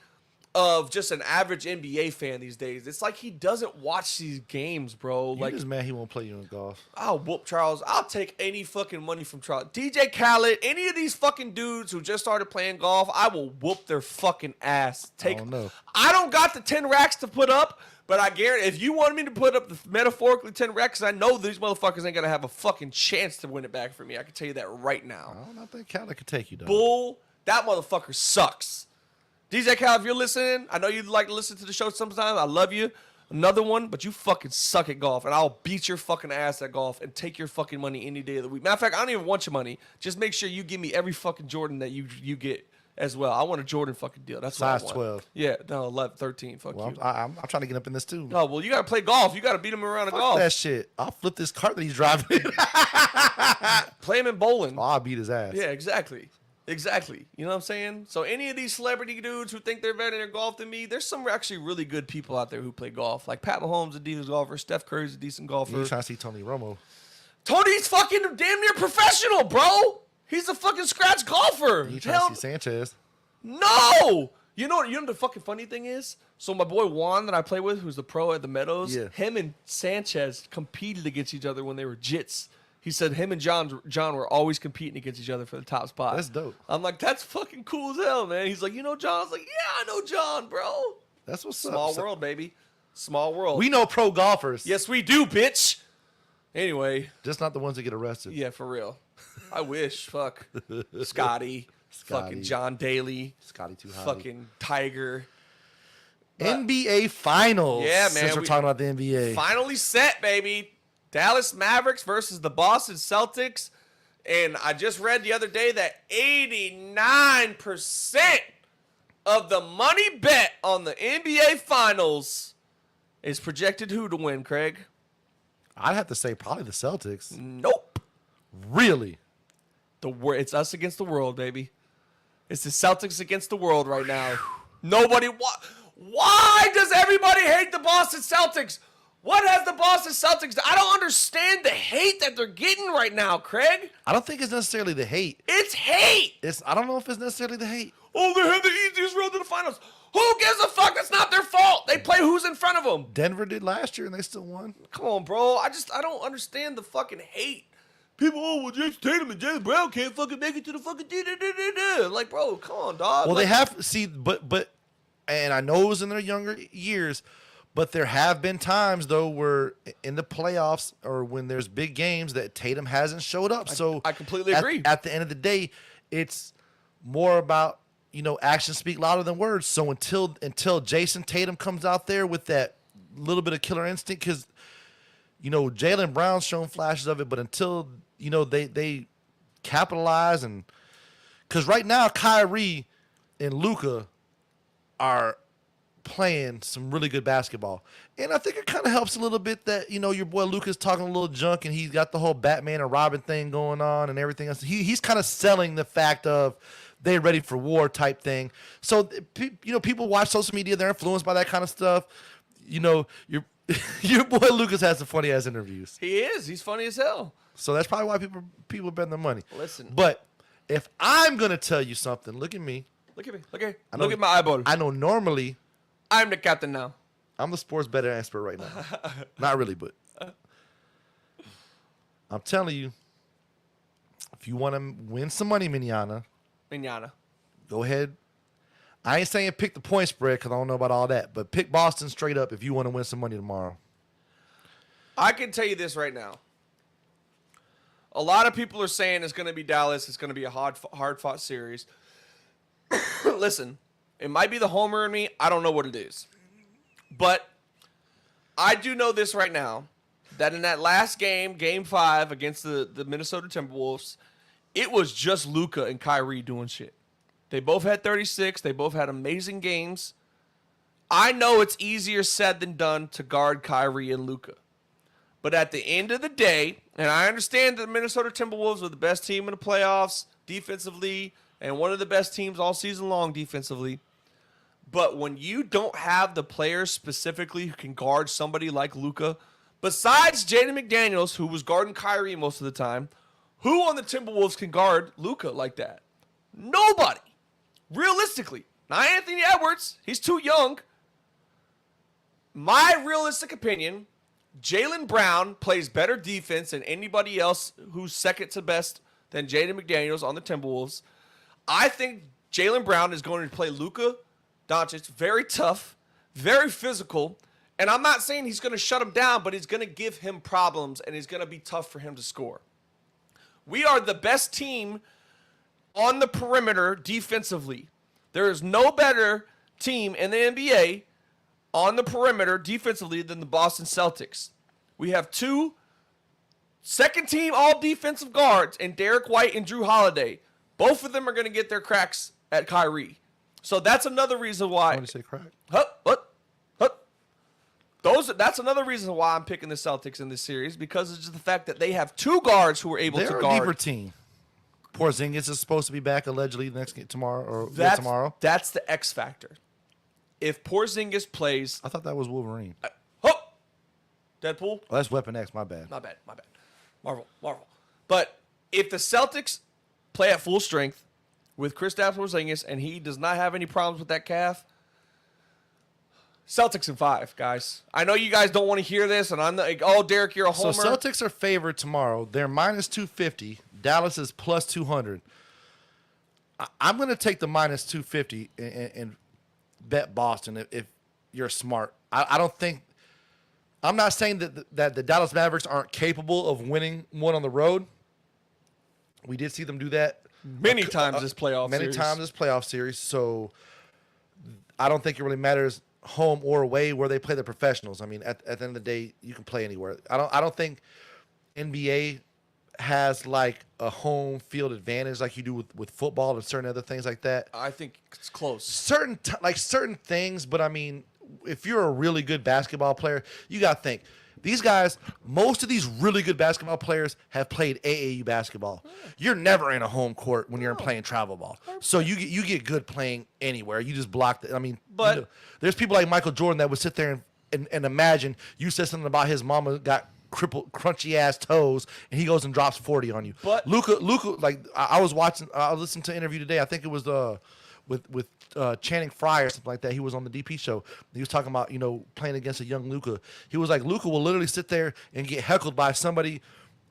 of just an average NBA fan these days. It's like he doesn't watch these games, bro. You're Like, just mad he won't play you in golf. I'll whoop Charles. I'll take any fucking money from Charles. DJ Khaled, any of these fucking dudes who just started playing golf, I will whoop their fucking ass. I don't know. I don't got the 10 racks to put up, but I guarantee if you wanted me to put up the metaphorically 10 racks, I know these motherfuckers ain't gonna have a fucking chance to win it back for me. I can tell you that right now. I don't think Khaled could take you though. Bull, that motherfucker sucks. DJ Khaled, if you're listening, I know you like to listen to the show sometimes. I love you. Another one, but you fucking suck at golf, and I'll beat your fucking ass at golf and take your fucking money any day of the week. Matter of fact, I don't even want your money. Just make sure you give me every fucking Jordan that you get as well. I want a Jordan fucking deal. That's what I Size want. 12. Yeah, no, 11, 13. Fuck Well, you. I'm trying to get up in this too. No, well, you got to play golf. You got to beat him around the Fuck golf. that shit. I'll flip this cart that he's driving. Play him in bowling. Oh, I'll beat his ass. Yeah, exactly. Exactly. You know what I'm saying? So any of these celebrity dudes who think they're better at golf than me, there's some actually really good people out there who play golf. Like Pat Mahomes is a decent golfer. Steph Curry's a decent golfer. You trying to see Tony Romo? Tony's fucking damn near professional, bro. He's a fucking scratch golfer. You trying to see Sanchez? No. You know the fucking funny thing is? So my boy Juan that I play with, who's the pro at the Meadows, Yeah. him and Sanchez competed against each other when they were jits. He said him and John were always competing against each other for the top spot. That's dope. I'm like, that's fucking cool as hell, man. He's like, you know John? I was like, yeah, I know John, bro. That's what's Small up. world, baby. Small world. We know pro golfers. Yes, we do, bitch. Anyway, Just not the ones that get arrested. yeah, for real. I wish. Fuck. Scotty. Fucking John Daly. Scotty too high. Fucking Tiger. NBA Finals. Yeah, man, Since we're we- talking about the NBA. Finally set, baby. Dallas Mavericks versus the Boston Celtics. And I just read the other day that 89% of the money bet on the NBA Finals is projected who to win, Craig? I'd have to say probably the Celtics. Nope. Really? It's us against the world, baby. It's the Celtics against the world right now. Nobody. Why does everybody hate the Boston Celtics? What has the Boston Celtics? I don't understand the hate that they're getting right now, Craig. I don't think it's necessarily the hate. It's hate. I don't know if it's necessarily the hate. Oh, they have the easiest road to the finals. Who gives a fuck? That's not their fault. They play who's in front of them. Denver did last year and they still won. Come on, bro. I don't understand the fucking hate. People, well, James Tatum and Jaylen Brown can't fucking make it to the fucking da-da-da-da-da. Like, bro, come on, dog. Well, like, they have but and I know it was in their younger years, but there have been times though where in the playoffs or when there's big games that Tatum hasn't showed up. So I completely agree. At the end of the day, it's more about actions speak louder than words. So until Jason Tatum comes out there with that little bit of killer instinct, because Jaylen Brown's shown flashes of it, but until they capitalize, and because right now Kyrie and Luka are playing some really good basketball, and I think it kind of helps a little bit that your boy Luka's talking a little junk, and he's got the whole Batman and Robin thing going on and everything else. He's kind of selling the fact of they're ready for war type thing. So people watch social media, they're influenced by that kind of stuff. Your boy Lucas has some funny ass interviews. he is. He's funny as hell. So that's probably why people bet their money. Listen. But if I'm gonna tell you something, look at me. Look at me. Look at know- Look at my eyeball. I know normally I'm the captain now. I'm the sports betting expert right now. Not really, but I'm telling you, if you want to win some money, Mignana, Manana. go ahead. I ain't saying pick the point spread because I don't know about all that, but pick Boston straight up if you want to win some money tomorrow. I can tell you this right now. A lot of people are saying it's going to be Dallas. It's going to be a hard-fought series. Listen, it might be the homer in me. I don't know what it is. But I do know this right now, that in that last game, Game 5 against the Minnesota Timberwolves, it was just Luka and Kyrie doing shit. They both had 36. They both had amazing games. I know it's easier said than done to guard Kyrie and Luka. But at the end of the day, and I understand that the Minnesota Timberwolves are the best team in the playoffs defensively and one of the best teams all season long defensively. But when you don't have the players specifically who can guard somebody like Luka, besides Jaden McDaniels, who was guarding Kyrie most of the time, who on the Timberwolves can guard Luka like that? Nobody. Realistically. Not Anthony Edwards. He's too young. My realistic opinion, Jaylen Brown plays better defense than anybody else who's second to best than Jaden McDaniels on the Timberwolves. I think Jaylen Brown is going to play Luka Doncic very tough, very physical, and I'm not saying he's going to shut him down, but he's going to give him problems, and he's going to be tough for him to score. We are the best team on the perimeter defensively. There is no better team in the NBA on the perimeter defensively than the Boston Celtics. We have two second-team all-defensive guards in Derek White and Drew Holiday. Both of them are going to get their cracks at Kyrie. So that's another reason why. I want to say crack. That's another reason why I'm picking the Celtics in this series, because it's just the fact that they have two guards who are able to They're guard. a deeper team. Porzingis is supposed to be back allegedly next game tomorrow or tomorrow. That's the X factor. If Porzingis plays, I thought that was Wolverine. Deadpool. Oh, that's Weapon X. My bad. My bad. Marvel. But if the Celtics play at full strength with Kristaps Porzingis and he does not have any problems with that calf, Celtics in 5, guys. I know you guys don't want to hear this, and I'm like, oh, Derek, you're a homer. So Celtics are favored tomorrow. They're minus 250. Dallas is plus 200. I'm going to take the minus 250 and bet Boston if you're smart. I don't think – I'm not saying that the Dallas Mavericks aren't capable of winning one on the road. We did see them do that many times this playoff series. So I don't think it really matters home or away where they play the professionals. I mean, at the end of the day, you can play anywhere. I don't think NBA has like a home field advantage like you do with football and certain other things like that. I think it's close. Certain things, but I mean, if you're a really good basketball player, you got to think. These guys, most of these really good basketball players have played AAU basketball. You're never in a home court when you're playing travel ball. So you get good playing anywhere. You just block the, I mean, but there's people like Michael Jordan that would sit there and imagine you said something about his mama got crippled, crunchy ass toes, and he goes and drops 40 on you. But Luka, like I was listening to an interview today. I think it was with Channing Frye or something like that. He was on the DP show. He was talking about, playing against a young Luka. He was like, Luka will literally sit there and get heckled by somebody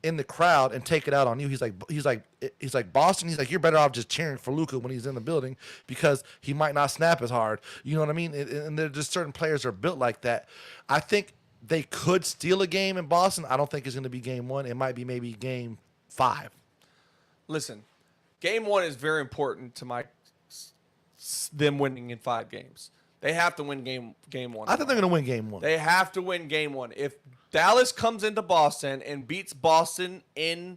in the crowd and take it out on you. He's like Boston. He's like, you're better off just cheering for Luka when he's in the building because he might not snap as hard. You know what I mean? And there just certain players are built like that. I think they could steal a game in Boston. I don't think it's going to be game 1. It might be maybe game 5. Listen, game 1 is very important to them winning in 5 games. They have to win game 1. I think they're going to win game 1. They have to win game 1. If Dallas comes into Boston and beats Boston in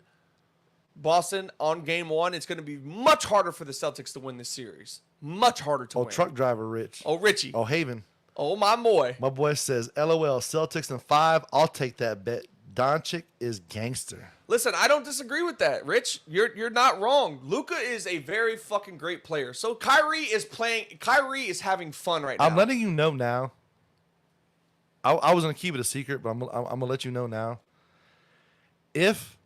Boston on game 1, it's going to be much harder for the Celtics to win this series. Much harder to win. Truck driver Rich. Oh, Richie. Oh, Haven. Oh, my boy. My boy says, LOL, Celtics in 5. I'll take that bet. Doncic is gangster. Listen, I don't disagree with that, Rich. You're not wrong. Luka is a very fucking great player. So Kyrie is having fun right now. I'm letting you know now. I was going to keep it a secret, but I'm going to let you know now. If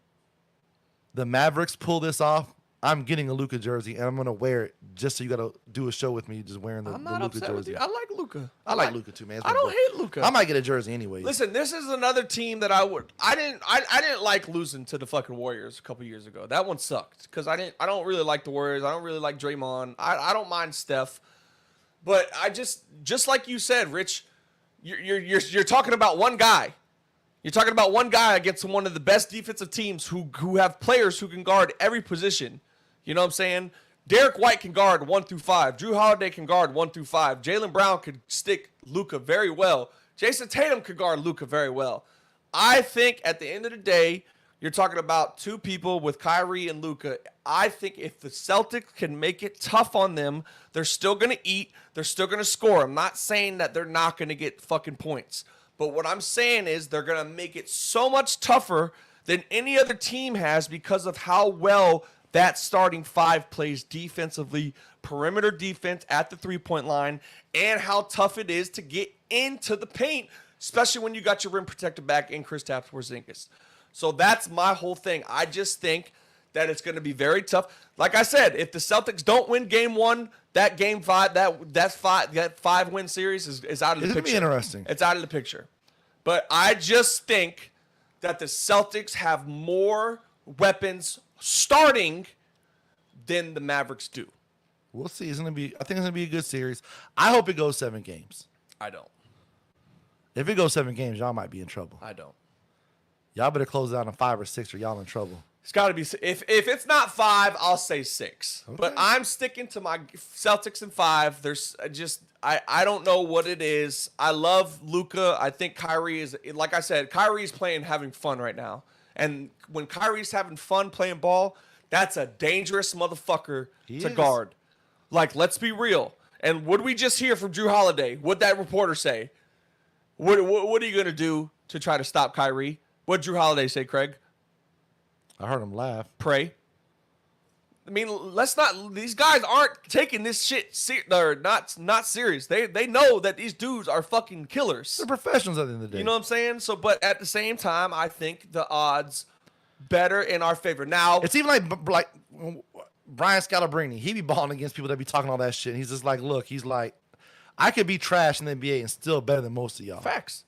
the Mavericks pull this off, I'm getting a Luka jersey, and I'm going to wear it just so you got to do a show with me just wearing the Luka jersey. With you. I like Luka. I like Luka too, man. I don't hate Luka. I might get a jersey anyway. Listen, this is another team that I didn't like losing to the fucking Warriors a couple years ago. That one sucked because I don't really like the Warriors. I don't really like Draymond. I don't mind Steph, but I just like you said, Rich, you're talking about one guy. You're talking about one guy against one of the best defensive teams who have players who can guard every position. You know what I'm saying? Derek White can guard 1 through 5. Drew Holiday can guard 1 through 5. Jaylen Brown could stick Luka very well. Jason Tatum could guard Luka very well. I think at the end of the day, you're talking about two people with Kyrie and Luka. I think if the Celtics can make it tough on them, they're still going to eat. They're still going to score. I'm not saying that they're not going to get fucking points. But what I'm saying is they're going to make it so much tougher than any other team has because of how well that starting 5 plays defensively, perimeter defense at the three-point line, and how tough it is to get into the paint, especially when you got your rim protector back in Kristaps Porzingis. So that's my whole thing. I just think that it's going to be very tough. Like I said, if the Celtics don't win game 1, that game 5, that 5-win series is out of the picture. It's going to be interesting. It's out of the picture. But I just think that the Celtics have more weapons starting than the Mavericks do. We'll see. I think it's gonna be a good series. I hope it goes 7 games. I don't. If it goes 7 games, y'all might be in trouble. I don't. Y'all better close it out on 5 or 6, or y'all in trouble. It's got to be. If it's not 5, I'll say 6. Okay. But I'm sticking to my Celtics in 5. There's just I don't know what it is. I love Luka. I think Kyrie is, like I said, Kyrie's having fun right now. And when Kyrie's having fun playing ball, that's a dangerous motherfucker to guard. Like, let's be real. And what did we just hear from Drew Holiday? What'd that reporter say? What are you going to do to try to stop Kyrie? What'd Drew Holiday say, Craig? I heard him laugh. Pray. I mean, these guys aren't taking this shit not serious. They know that these dudes are fucking killers. They're professionals at the end of the day. You know what I'm saying? So, but at the same time, I think the odds better in our favor. Now, it's even like Brian Scalabrine. He be balling against people that be talking all that shit. He's just like, look, he's like, I could be trash in the NBA and still better than most of y'all. Facts.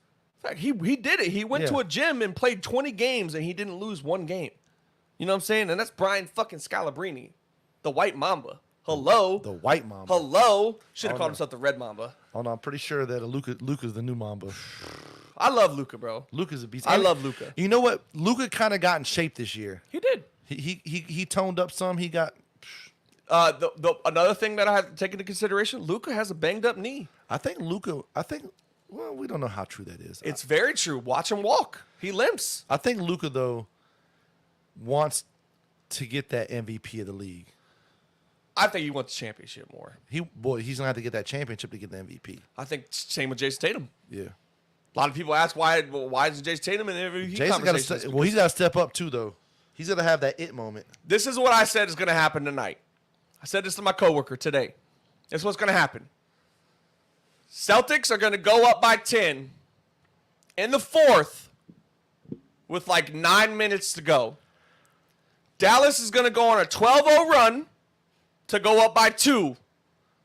He did it. He went to a gym and played 20 games and he didn't lose one game. You know what I'm saying? And that's Brian fucking Scalabrine, the White Mamba. Hello. The White Mamba. Hello. Should have called himself the Red Mamba. Oh no, I'm pretty sure that Luka's the new Mamba. I love Luka, bro. Luka's a beast. I love Luka. You know what? Luka kind of got in shape this year. He did. He toned up some. He got. Another thing that I have to take into consideration: Luka has a banged up knee. Well, we don't know how true that is. It's very true. Watch him walk. He limps. I think Luka though wants to get that MVP of the league. I think he wants the championship more. He's gonna have to get that championship to get the MVP. I think same with Jason Tatum. Yeah. A lot of people ask why is Jason Tatum in MVP conversations? He's got to step up too though. He's gonna have that it moment. This is what I said is gonna happen tonight. I said this to my coworker today. This is what's gonna happen. Celtics are gonna go up by 10 in the fourth with like 9 minutes to go. Dallas is gonna go on a 12-0 run to go up by 2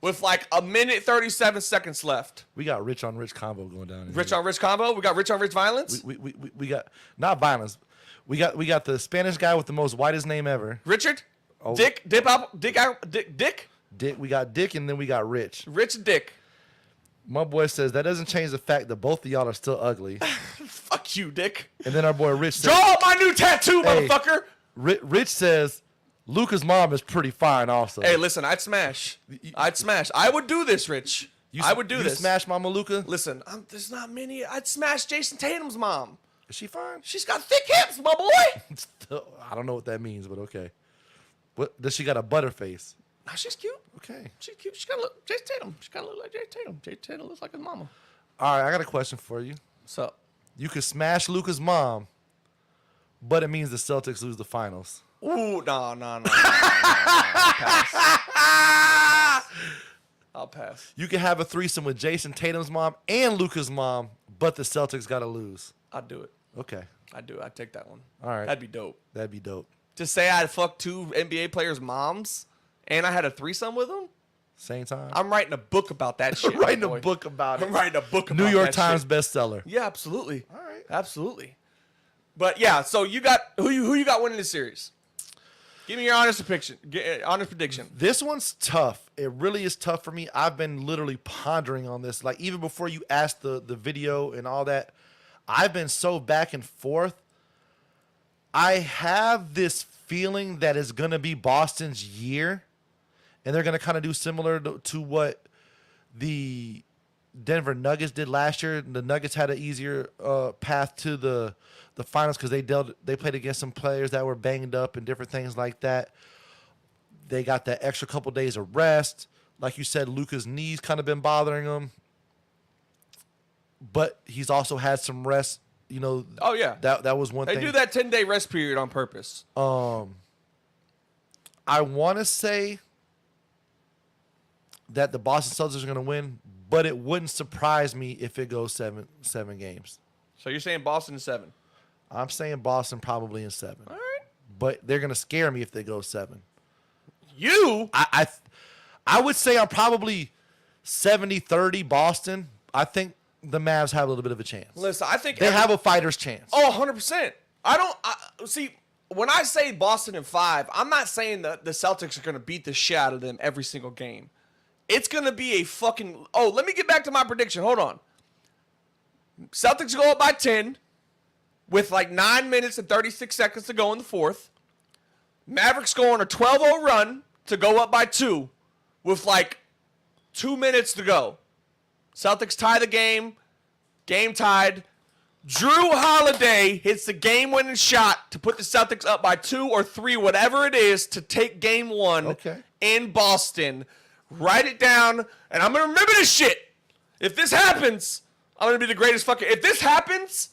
with like a minute 37 seconds left. We got rich on rich combo going down. Rich on rich combo. We got rich on rich violence. We got not violence. We got the Spanish guy with the most whitest name ever. Richard. Oh. Dick. We got Dick, and then we got Rich. Rich Dick. My boy says that doesn't change the fact that both of y'all are still ugly. Fuck you, Dick. And then our boy Rich says, draw up my new tattoo, motherfucker. Rich says Luka's mom is pretty fine also. Hey, listen, I'd smash. I would do this, Rich. I would do this. Smash Mama Luka? Listen, there's not many. I'd smash Jason Tatum's mom. Is she fine? She's got thick hips, my boy. I don't know what that means, but okay. What does she got a butter face? Oh, she's cute. Okay. She's cute. She gotta look Jason Tatum. She gotta look like Jason Tatum. Jason Tatum looks like his mama. All right, I got a question for you. What's up? You could smash Luka's mom, but it means the Celtics lose the finals. Ooh, no. I'll pass. You could have a threesome with Jason Tatum's mom and Luka's mom, but the Celtics got to lose. I'd do it. Okay. I'd do it. I'd take that one. All right. That'd be dope. That'd be dope. To say I'd fuck 2 NBA players' moms and I had a threesome with them? Same time. I'm writing a book about that shit. Writing a book about it. I'm writing a book about New York that Times shit. bestseller. Yeah, absolutely. All right. Absolutely. But yeah, so you got who you got winning this series? Give me your honest prediction. This one's tough. It really is tough for me. I've been literally pondering on this. Like even before you asked the video and all that, I've been so back and forth. I have this feeling that it's going to be Boston's year, and they're going to kind of do similar to what the Denver Nuggets did last year. The Nuggets had an easier path to the finals because they played against some players that were banged up and different things like that. They got that extra couple days of rest. Like you said, Luka's knees kind of been bothering him, but he's also had some rest. You know. Oh yeah. That was one thing. They do that 10-day rest period on purpose. I want to say that the Boston Celtics are going to win, but it wouldn't surprise me if it goes seven games. So you're saying Boston in 7? I'm saying Boston probably in 7. All right. But they're going to scare me if they go 7. You? I would say I'm probably 70-30 Boston. I think the Mavs have a little bit of a chance. Listen, I think they have a fighter's chance. Oh, 100%. See, when I say Boston in 5, I'm not saying that the Celtics are going to beat the shit out of them every single game. It's going to be a fucking... Oh, let me get back to my prediction. Hold on. Celtics go up by 10 with like 9 minutes and 36 seconds to go in the fourth. Mavericks go on a 12-0 run to go up by 2 with like 2 minutes to go. Celtics tie the game. Game tied. Drew Holiday hits the game-winning shot to put the Celtics up by 2 or 3, whatever it is, to take game 1 in Boston. Write it down, and I'm going to remember this shit. If this happens, I'm going to be the greatest fucking... If this happens,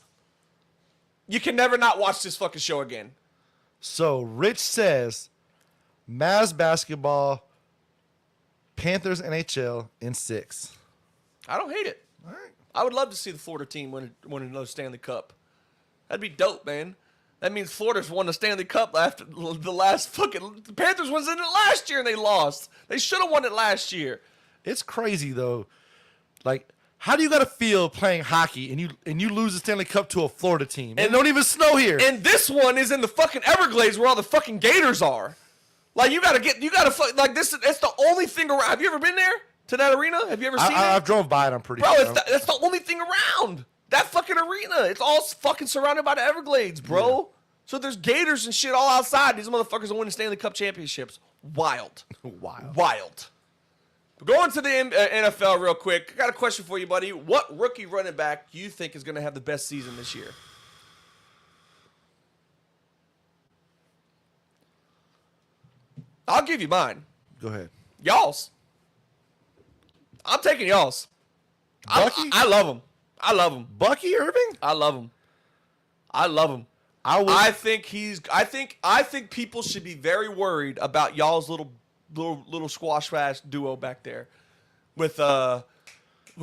you can never not watch this fucking show again. So, Rich says, Mavs basketball, Panthers NHL in 6. I don't hate it. All right. I would love to see the Florida team win another Stanley Cup. That'd be dope, man. That means Florida's won the Stanley Cup after the last fucking... The Panthers was in it last year and they lost. They should have won it last year. It's crazy, though. Like, how do you got to feel playing hockey and you lose the Stanley Cup to a Florida team? And it don't even snow here. And this one is in the fucking Everglades where all the fucking Gators are. Like, like, this. It's the only thing around. Have you ever been there to that arena? Have you ever seen it? I've drove by it, I'm pretty sure. Bro, That's the only thing around. That fucking arena. It's all fucking surrounded by the Everglades, bro. Yeah. So there's Gators and shit all outside. These motherfuckers are winning Stanley Cup championships. Wild. Wild. Going to the NFL real quick. I got a question for you, buddy. What rookie running back do you think is going to have the best season this year? I'll give you mine. Go ahead. Y'all's. I'm taking y'all's. Bucky? I love him. I love him. Bucky Irving? I love him. I love him. I think people should be very worried about y'all's little squash fast duo back there with who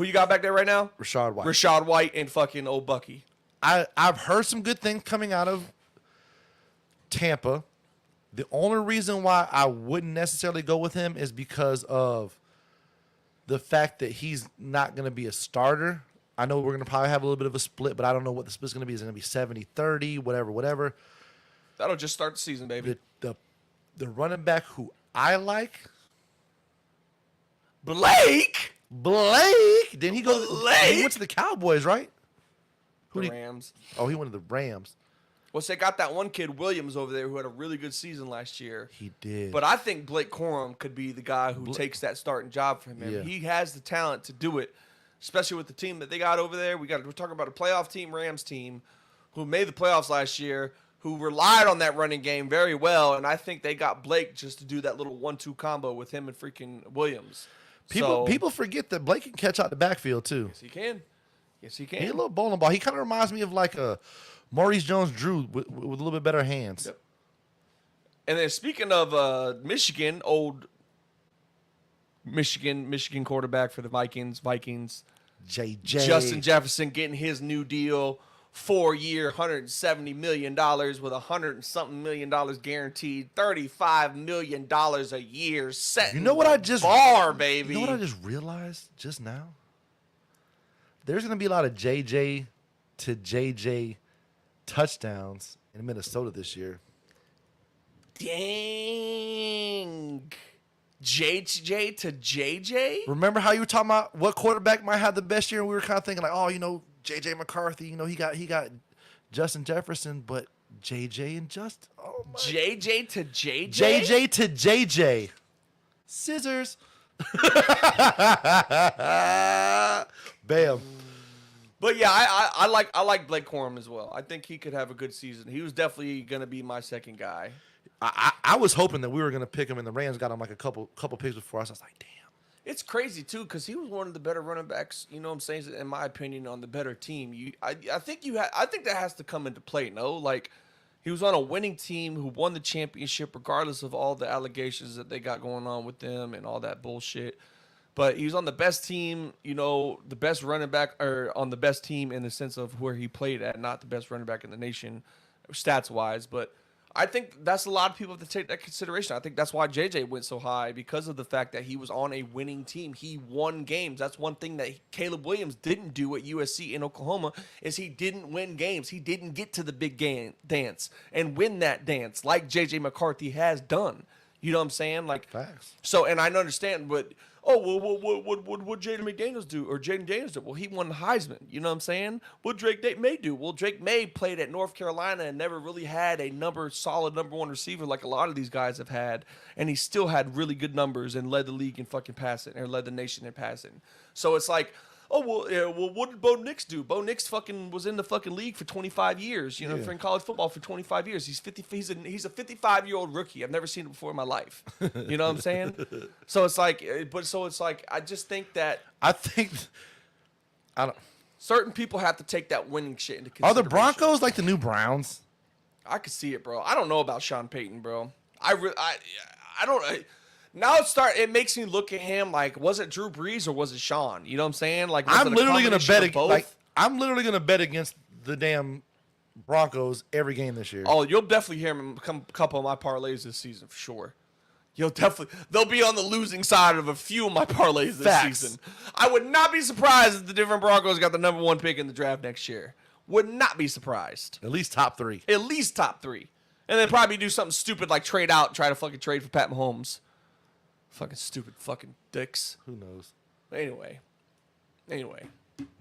you got back there right now? Rashad White and fucking old Bucky. I've heard some good things coming out of Tampa. The only reason why I wouldn't necessarily go with him is because of the fact that he's not going to be a starter. I know we're going to probably have a little bit of a split, but I don't know what the split's going to be. Is it going to be 70-30, whatever? That'll just start the season, baby. The running back who I like, Blake. Didn't he go? Blake. He went to the Cowboys, right? The Rams. He went to the Rams. Well, they got that one kid, Williams, over there who had a really good season last year. He did. But I think Blake Corum could be the guy who takes that starting job from him. Yeah. He has the talent to do it, especially with the team that they got over there. We're talking about a playoff team, Rams team, who made the playoffs last year, who relied on that running game very well, and I think they got Blake just to do that little 1-2 combo with him and freaking Williams. People forget that Blake can catch out the backfield, too. Yes, he can. He's a little bowling ball. He kind of reminds me of like a Maurice Jones-Drew with a little bit better hands. Yep. And then speaking of Michigan, old Michigan quarterback for the Vikings, JJ. Justin Jefferson getting his new deal, 4-year, $170 million with $100-something million guaranteed, $35 million a year. Setting baby. You know what I just realized just now? There's going to be a lot of JJ to JJ touchdowns in Minnesota this year. Dang. JJ to JJ? Remember how you were talking about what quarterback might have the best year? And we were kind of thinking like, JJ McCarthy, he got Justin Jefferson, but JJ and Justin. Oh my. JJ to JJ? JJ to JJ. Scissors. Bam. But yeah, I like Blake Corum as well. I think he could have a good season. He was definitely gonna be my second guy. I was hoping that we were gonna pick him, and the Rams got him like a couple picks before us. I was like, damn. It's crazy too, because he was one of the better running backs. You know what I'm saying? In my opinion, on the better team. I think that has to come into play. No, like he was on a winning team who won the championship, regardless of all the allegations that they got going on with them and all that bullshit. But he was on the best team, the best running back, or on the best team in the sense of where he played at, not the best running back in the nation, stats-wise. But I think that's a lot of people have to take that consideration. I think that's why JJ went so high, because of the fact that he was on a winning team. He won games. That's one thing that Caleb Williams didn't do at USC in Oklahoma, is he didn't win games. He didn't get to the big game dance and win that dance like JJ McCarthy has done. You know what I'm saying? Like, facts. So, and I understand, but what Jaden McDaniels do, or Jaden Daniels do? Well, he won the Heisman. You know what I'm saying? What Drake May do? Well, Drake May played at North Carolina and never really had a solid number one receiver like a lot of these guys have had, and he still had really good numbers and led the league in fucking passing, or led the nation in passing. So it's like, oh, well, yeah, well, what did Bo Nix do? Bo Nix fucking was in the fucking league for 25 years, you know, for in college football for 25 years. He's 50. He's a 55-year-old rookie. I've never seen him before in my life. You know what I'm saying? So it's like, I just think that I don't. certain people have to take that winning shit into Are consideration. the Broncos like the new Browns? I could see it, bro. I don't know about Sean Payton, bro. I don't. Now it makes me look at him like, was it Drew Brees or was it Sean? You know what I'm saying? Like, was I'm it a literally gonna combination bet of both? like I'm literally gonna bet against the damn Broncos every game this year. Oh, you'll definitely hear him come a couple of my parlays this season for sure. They'll be on the losing side of a few of my parlays this Facts. season. I would not be surprised if the different Broncos got the number 1 pick in the draft next year. Would not be surprised. At least top 3. At least top 3. And then probably do something stupid like trade out and try to fucking trade for Pat Mahomes. Fucking stupid fucking dicks. Who knows? Anyway.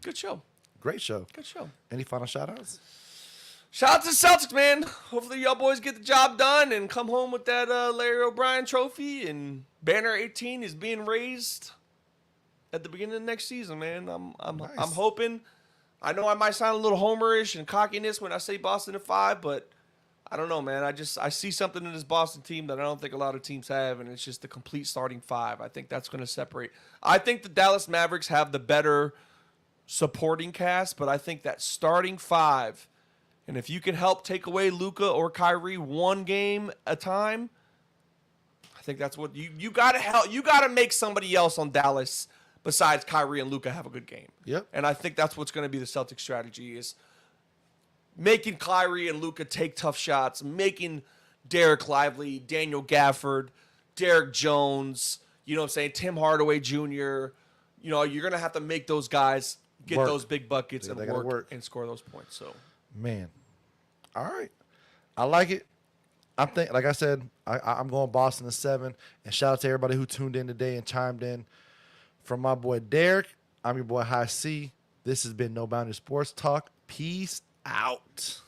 Good show. Great show. Good show. Any final shout-outs? Shout out to the Celtics, man. Hopefully y'all boys get the job done and come home with that Larry O'Brien trophy. And banner 18 is being raised at the beginning of next season, man. I'm hoping. I know I might sound a little homerish and cockiness when I say Boston at 5, but I don't know, man. I see something in this Boston team that I don't think a lot of teams have, and it's just the complete starting 5. I think that's going to separate. I think the Dallas Mavericks have the better supporting cast, but I think that starting 5. And if you can help take away Luka or Kyrie one game at a time, I think that's what you got to help. You got to make somebody else on Dallas besides Kyrie and Luka have a good game. Yep. And I think that's what's going to be the Celtics strategy is making Kyrie and Luka take tough shots, making Derek Lively, Daniel Gafford, Derek Jones, you know what I'm saying, Tim Hardaway Jr. You know, you're going to have to make those guys get those big buckets and work and score those points. So. Man, all right, I like it. Like I said, I'm going Boston at 7. And shout out to everybody who tuned in today and chimed in. From my boy Derek, I'm your boy High Cee. This has been No Boundaries Sports Talk. Peace out.